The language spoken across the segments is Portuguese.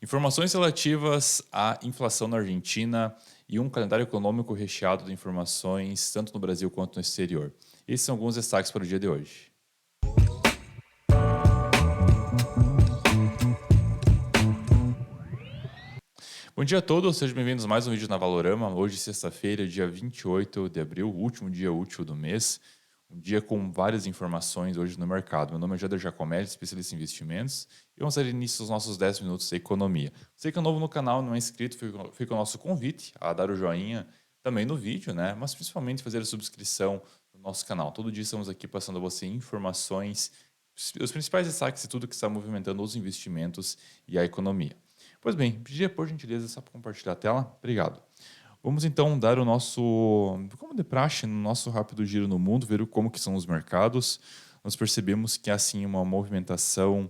Informações relativas à inflação na Argentina e um calendário econômico recheado de informações tanto no Brasil quanto no exterior. Esses são alguns destaques para o dia de hoje. Bom dia a todos, sejam bem-vindos a mais um vídeo na Valorama. Hoje, sexta-feira, dia 28 de abril, o último dia útil do mês. Um dia com várias informações hoje no mercado. Meu nome é Jader Giacomelli, especialista em investimentos. E vamos dar início aos nossos 10 minutos de economia. Você que é novo no canal, não é inscrito, fica o nosso convite a dar o joinha também no vídeo, né? Mas principalmente fazer a subscrição no nosso canal. Todo dia estamos aqui passando a você informações, os principais destaques de tudo que está movimentando os investimentos e a economia. Pois bem, pedir por gentileza só para compartilhar a tela. Obrigado. Vamos então dar o nosso, como de praxe, no nosso rápido giro no mundo, ver como que são os mercados. Nós percebemos que há sim uma movimentação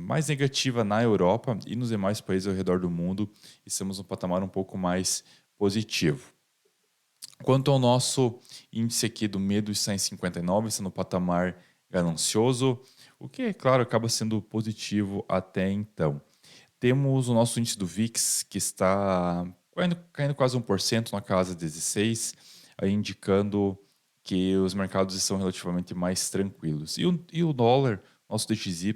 mais negativa na Europa e nos demais países ao redor do mundo. Estamos num patamar um pouco mais positivo. Quanto ao nosso índice aqui do medo está em 59, está no patamar ganancioso, o que, é claro, acaba sendo positivo até então. Temos o nosso índice do VIX, que está caindo quase 1% na casa 16, aí indicando que os mercados estão relativamente mais tranquilos. E o dólar, nosso DXY,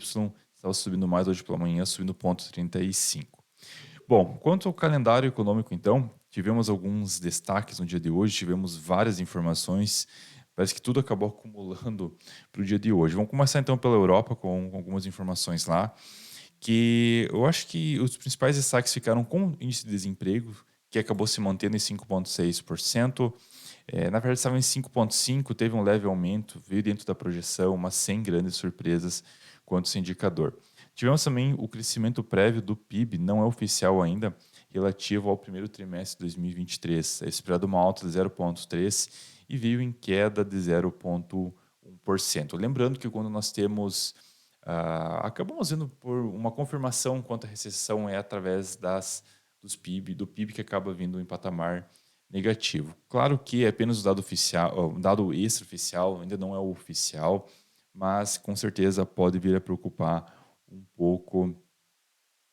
estava subindo mais hoje pela manhã, subindo 0,35. Bom, quanto ao calendário econômico, então, tivemos alguns destaques no dia de hoje, tivemos várias informações, parece que tudo acabou acumulando para o dia de hoje. Vamos começar então pela Europa com algumas informações lá que eu acho que os principais destaques ficaram com o índice de desemprego, que acabou se mantendo em 5,6%. Na verdade, estava em 5,5%, teve um leve aumento, veio dentro da projeção, mas sem grandes surpresas quanto a esse indicador. Tivemos também o crescimento prévio do PIB, não é oficial ainda, relativo ao primeiro trimestre de 2023. É esperado uma alta de 0,3% e veio em queda de 0,1%. Lembrando que quando nós temos acabamos vendo por uma confirmação quanto à recessão é através do PIB que acaba vindo em patamar negativo. Claro que é apenas o dado oficial, o dado extraoficial, ainda não é o oficial, mas com certeza pode vir a preocupar um pouco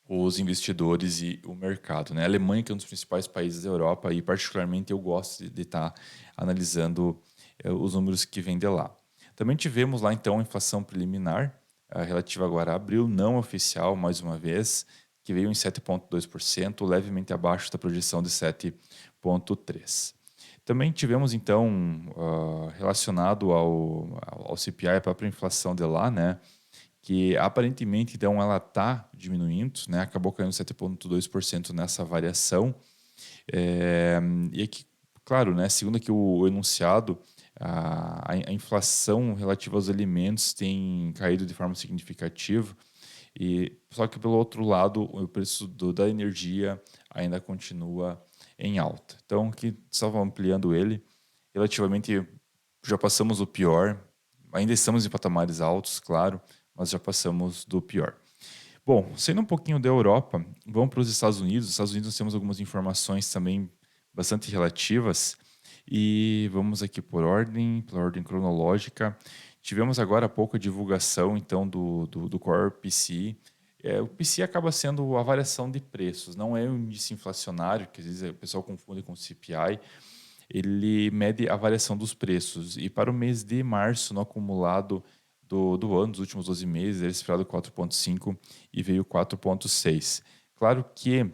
os investidores e o mercado, né? A Alemanha, que é um dos principais países da Europa, e particularmente eu gosto de estar analisando os números que vêm de lá. Também tivemos lá então a inflação preliminar, relativa agora a abril, não oficial, mais uma vez, que veio em 7,2%, levemente abaixo da projeção de 7,3%. Também tivemos então, relacionado ao CPI, a própria inflação de lá, né? Que aparentemente então ela está diminuindo, né? Acabou caindo 7,2% nessa variação. É, e aqui, claro, né? Segundo aqui o enunciado, a inflação relativa aos alimentos tem caído de forma significativa. E só que pelo outro lado, o preço da energia ainda continua em alta. Então, aqui estava ampliando ele, relativamente já passamos o pior, ainda estamos em patamares altos, claro, mas já passamos do pior. Bom, saindo um pouquinho da Europa, vamos para os Estados Unidos. Nos Estados Unidos nós temos algumas informações também bastante relativas e vamos aqui pela ordem cronológica. Tivemos agora há pouco a divulgação então do Core PCI. O PCI acaba sendo a variação de preços, não é um índice inflacionário, que às vezes o pessoal confunde com CPI. Ele mede a variação dos preços. E para o mês de março, no acumulado do ano, dos últimos 12 meses, ele é esperado 4,5 e veio 4,6. Claro que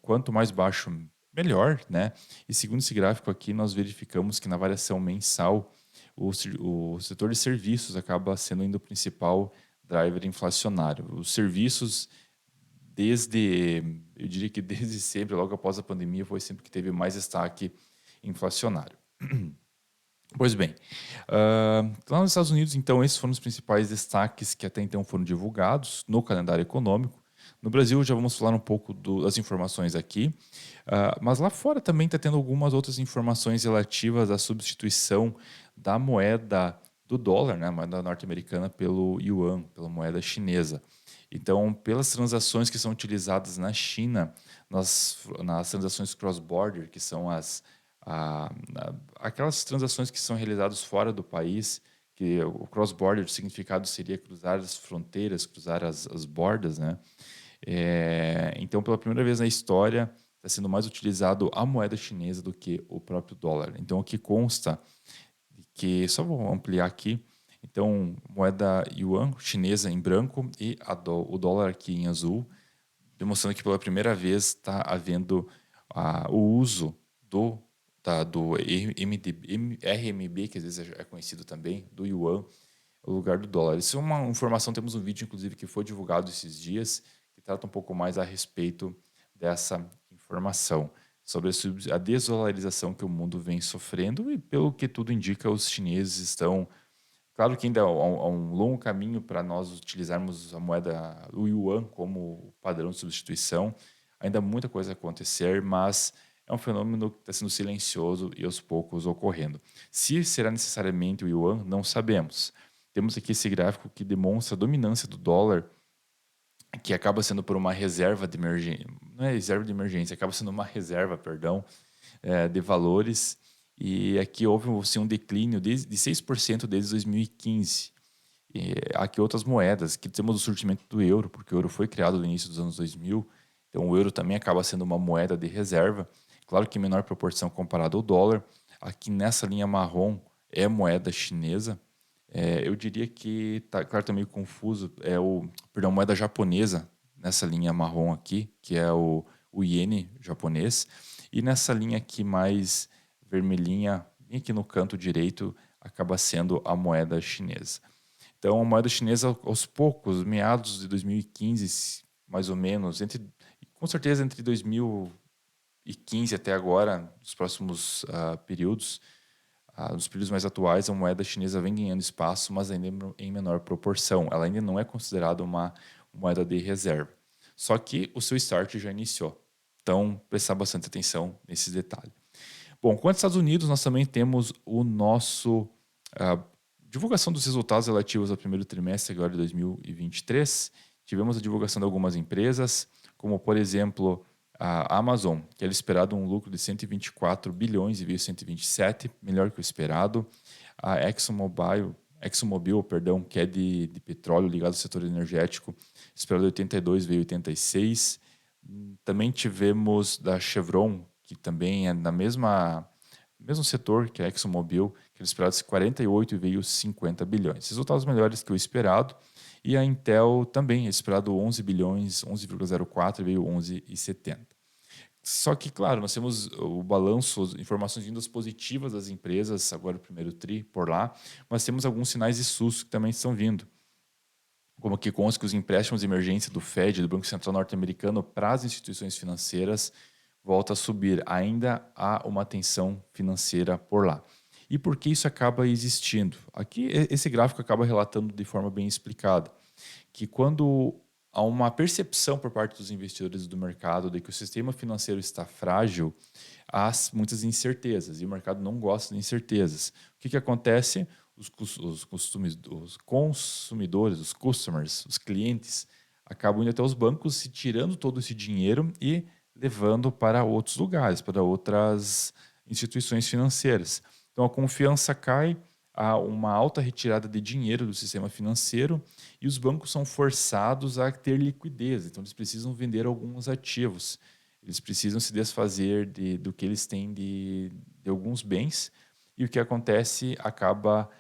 quanto mais baixo, melhor, né? E segundo esse gráfico aqui, nós verificamos que na variação mensal, o setor de serviços acaba sendo ainda o principal driver inflacionário. Os serviços, eu diria que desde sempre, logo após a pandemia, foi sempre que teve mais destaque inflacionário. Pois bem, lá nos Estados Unidos, então, esses foram os principais destaques que até então foram divulgados no calendário econômico. No Brasil, já vamos falar um pouco das informações aqui, mas lá fora também está tendo algumas outras informações relativas à substituição da moeda do dólar, né, a moeda norte-americana, pelo yuan, pela moeda chinesa. Então, pelas transações que são utilizadas na China, nas transações cross-border, que são a- aquelas transações que são realizadas fora do país, que o cross-border, o significado seria cruzar as fronteiras, cruzar as bordas, né? Então, pela primeira vez na história, está sendo mais utilizado a moeda chinesa do que o próprio dólar. Então, o que consta, que só vou ampliar aqui, então, moeda yuan chinesa em branco e o dólar aqui em azul, demonstrando que pela primeira vez está havendo o uso do RMB, que às vezes é conhecido também, do yuan, no lugar do dólar. Isso é uma informação, temos um vídeo, inclusive, que foi divulgado esses dias, que trata um pouco mais a respeito dessa informação, sobre a desvalorização que o mundo vem sofrendo e, pelo que tudo indica, os chineses estão. Claro que ainda há um longo caminho para nós utilizarmos a moeda, o yuan, como padrão de substituição. Ainda há muita coisa a acontecer, mas é um fenômeno que está sendo silencioso e aos poucos ocorrendo. Se será necessariamente o yuan, não sabemos. Temos aqui esse gráfico que demonstra a dominância do dólar, que acaba sendo por uma reserva de emergência, não é reserva de emergência, acaba sendo uma reserva, perdão, de valores. E aqui houve assim, um declínio de 6% desde 2015. E aqui outras moedas, que temos o surgimento do euro, porque o euro foi criado no início dos anos 2000, então o euro também acaba sendo uma moeda de reserva, claro que em menor proporção comparado ao dólar. Aqui nessa linha marrom é moeda chinesa. Eu diria que, tá, claro, está meio confuso, perdão, moeda japonesa nessa linha marrom aqui, que é o iene japonês, e nessa linha aqui mais vermelhinha, bem aqui no canto direito, acaba sendo a moeda chinesa. Então, a moeda chinesa, aos poucos, meados de 2015, mais ou menos, com certeza entre 2015 até agora, nos próximos períodos, nos períodos mais atuais, a moeda chinesa vem ganhando espaço, mas ainda em menor proporção. Ela ainda não é considerada uma moeda de reserva. Só que o seu start já iniciou. Então, prestar bastante atenção nesse detalhe. Bom, quanto aos Estados Unidos, nós também temos o nosso divulgação dos resultados relativos ao primeiro trimestre agora de 2023. Tivemos a divulgação de algumas empresas, como por exemplo a Amazon, que era esperado um lucro de 124 bilhões e veio 127, melhor que o esperado. A ExxonMobil, perdão, que é de petróleo ligado ao setor energético, esperado 82, veio 86. Também tivemos da Chevron, que também é na mesmo setor que a ExxonMobil, que eles esperavam 48 e veio 50 bilhões. Resultados melhores que o esperado. E a Intel também, esperado 11 bilhões, 11,04 e veio 11,70. Só que, claro, nós temos o balanço, informações vindas positivas das empresas, agora o primeiro TRI por lá, mas temos alguns sinais de susto que também estão vindo. Como que consta que os empréstimos de emergência do Fed, do Banco Central Norte-Americano, para as instituições financeiras volta a subir. Ainda há uma tensão financeira por lá. E por que isso acaba existindo? Aqui, esse gráfico acaba relatando de forma bem explicada que quando há uma percepção por parte dos investidores do mercado de que o sistema financeiro está frágil, há muitas incertezas e o mercado não gosta de incertezas. O que acontece? Os consumidores, os customers, os clientes, acabam indo até os bancos se tirando todo esse dinheiro e levando para outros lugares, para outras instituições financeiras. Então a confiança cai, há uma alta retirada de dinheiro do sistema financeiro e os bancos são forçados a ter liquidez. Então eles precisam vender alguns ativos, eles precisam se desfazer do que eles têm de alguns bens e o que acontece acaba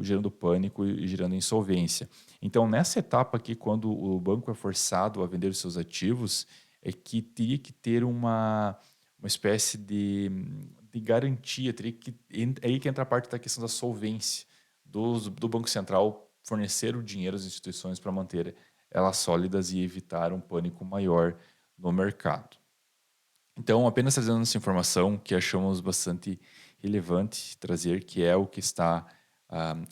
gerando pânico e gerando insolvência. Então, nessa etapa aqui, quando o banco é forçado a vender os seus ativos, é que teria que ter uma espécie de garantia, é aí que entra a parte da questão da solvência do Banco Central fornecer o dinheiro às instituições para manter elas sólidas e evitar um pânico maior no mercado. Então, apenas trazendo essa informação que achamos bastante relevante trazer, que é o que está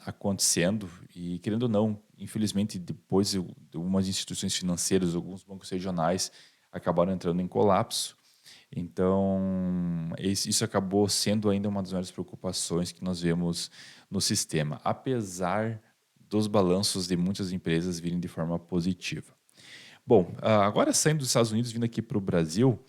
acontecendo e, querendo ou não, infelizmente, depois de algumas instituições financeiras, alguns bancos regionais acabaram entrando em colapso. Então, isso acabou sendo ainda uma das maiores preocupações que nós vemos no sistema, apesar dos balanços de muitas empresas virem de forma positiva. Bom, agora saindo dos Estados Unidos, vindo aqui para o Brasil,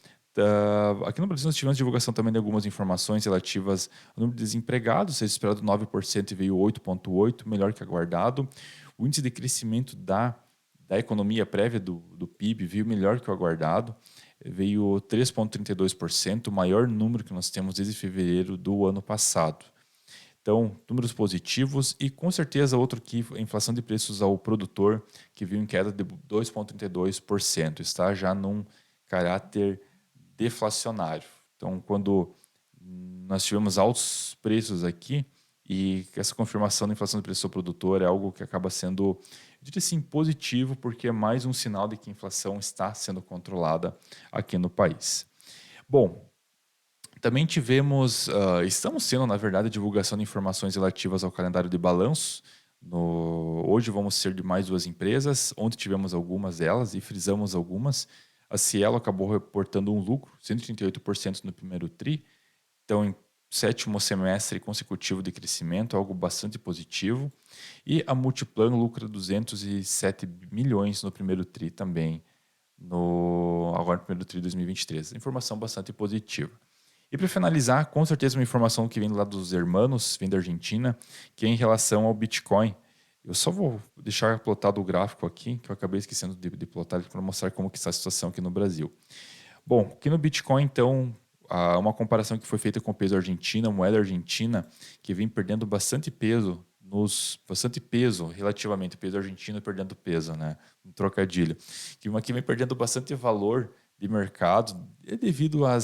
aqui no Brasil nós tivemos divulgação também de algumas informações relativas ao número de desempregados, esperado 9% e veio 8,8%, melhor que aguardado. O índice de crescimento da economia prévia do PIB veio melhor que o aguardado, veio 3,32%, o maior número que nós temos desde fevereiro do ano passado. Então, números positivos e com certeza outro que a inflação de preços ao produtor, que viu em queda de 2,32%, está já num caráter deflacionário. Então, quando nós tivemos altos preços aqui e essa confirmação da inflação de preço ao produtor é algo que acaba sendo, eu diria assim, positivo, porque é mais um sinal de que a inflação está sendo controlada aqui no país. Bom, também tivemos, estamos tendo, na verdade, a divulgação de informações relativas ao calendário de balanço. Hoje vamos ser de mais duas empresas, ontem tivemos algumas delas e frisamos algumas. A Cielo acabou reportando um lucro, 138% no primeiro TRI, então em sétimo semestre consecutivo de crescimento, algo bastante positivo. E a Multiplan lucra 207 milhões no primeiro TRI também, agora no primeiro TRI de 2023. Informação bastante positiva. E para finalizar, com certeza uma informação que vem lá dos hermanos, vem da Argentina, que é em relação ao Bitcoin. Eu só vou deixar plotado o gráfico aqui, que eu acabei esquecendo de plotar para mostrar como que está a situação aqui no Brasil. Bom, aqui no Bitcoin, então, uma comparação que foi feita com o peso argentino, a moeda argentina, que vem perdendo bastante peso relativamente, o peso argentino perdendo peso, né? Um trocadilho. Que vem perdendo bastante valor de mercado devido à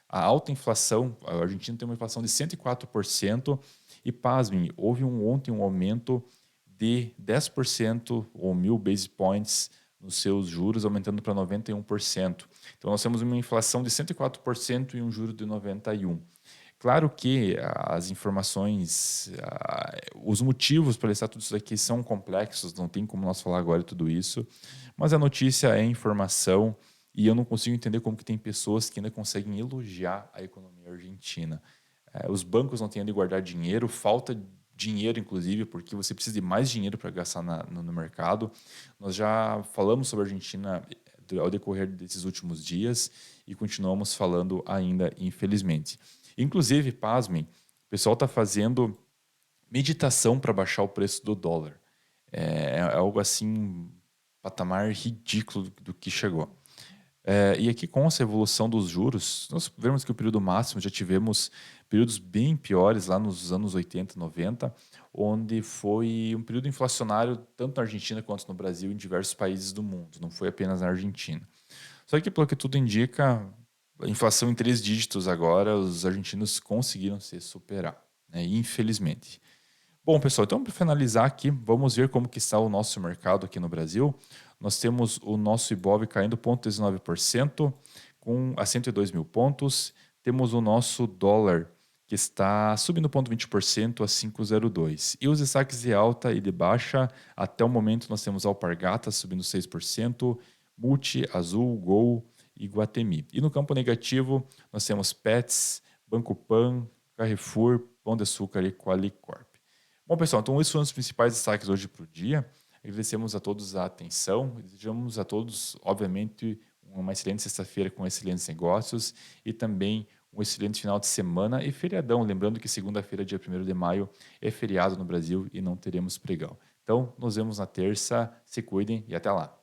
alta inflação. A Argentina tem uma inflação de 104% e, pasmem, houve ontem um aumento de 10% ou 1.000 base points nos seus juros, aumentando para 91%. Então, nós temos uma inflação de 104% e um juro de 91%. Claro que as informações, os motivos para listar tudo isso aqui são complexos, não tem como nós falar agora tudo isso, mas a notícia é informação e eu não consigo entender como que tem pessoas que ainda conseguem elogiar a economia argentina. Os bancos não têm onde guardar dinheiro, falta dinheiro, inclusive, porque você precisa de mais dinheiro para gastar no mercado. Nós já falamos sobre a Argentina ao decorrer desses últimos dias e continuamos falando ainda, infelizmente. Inclusive, pasmem, o pessoal está fazendo meditação para baixar o preço do dólar. É algo assim, patamar ridículo do que chegou. E aqui com essa evolução dos juros, nós vemos que o período máximo já tivemos períodos bem piores lá nos anos 80, 90, onde foi um período inflacionário tanto na Argentina quanto no Brasil e em diversos países do mundo, não foi apenas na Argentina. Só que, pelo que tudo indica, a inflação em 3 dígitos agora, os argentinos conseguiram se superar, né? Infelizmente. Bom, pessoal, então para finalizar aqui, vamos ver como que está o nosso mercado aqui no Brasil. Nós temos o nosso Ibov caindo 0,19% a 102 mil pontos. Temos o nosso dólar que está subindo 0,20% a 5,02. E os destaques de alta e de baixa, até o momento nós temos Alpargatas subindo 6%, Multi, Azul, Gol e Iguatemi. E no campo negativo, nós temos Pets, Banco Pan, Carrefour, Pão de Açúcar e Qualicorp. Bom, pessoal, então esses foram os principais destaques hoje para o dia. Agradecemos a todos a atenção e desejamos a todos, obviamente, uma excelente sexta-feira com excelentes negócios e também um excelente final de semana e feriadão. Lembrando que segunda-feira, dia 1º de maio, é feriado no Brasil e não teremos pregão. Então, nos vemos na terça. Se cuidem e até lá.